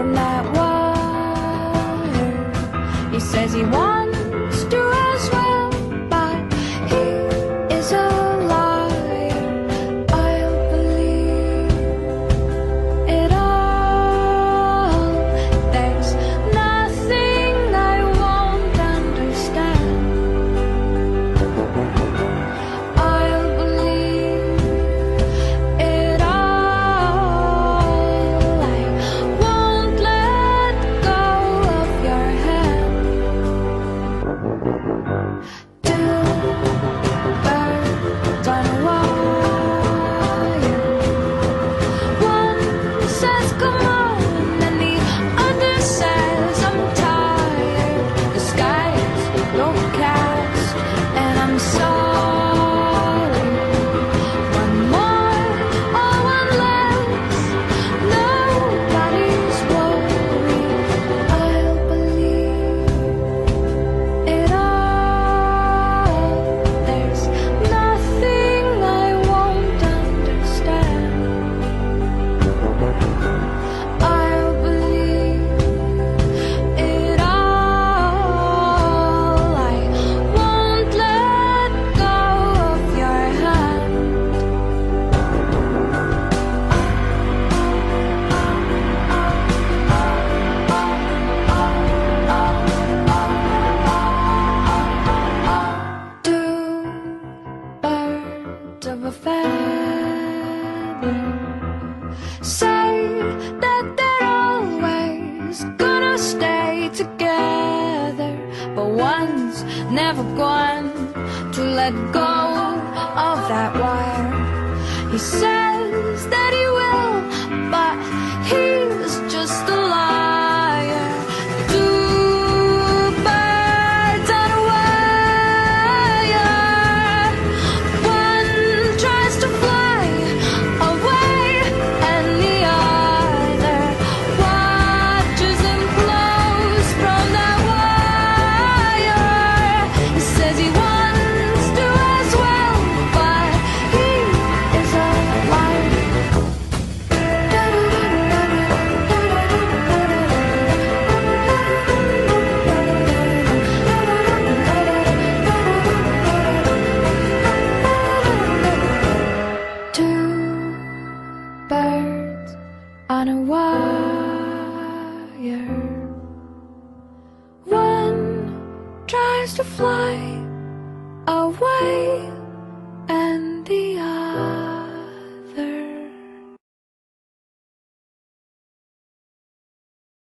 from that wire. He says he wants to as well, but he is a liar. I'll believe it all. There's nothing I won't understand. I'll believe it all. I won't let go of your hand. Two birds on a wire. One says come on, and the other says I'm tired. The sky's overcast, and I'm sorry. One more or one less, nobody's worried. I'll believe it all. There's nothing I won't understand. I'll believe it all. I won't let go of your hand. Two birds of a feather say that they're always gonna stay together, but one's never going to let go of that wire. He says that he will, but he's just a liar. Two birds on a wire. One tries to fly away, and the other watches him close from that wire. He says he wants to as well, but he is a liar. Two birds on a wire. One tries to fly away,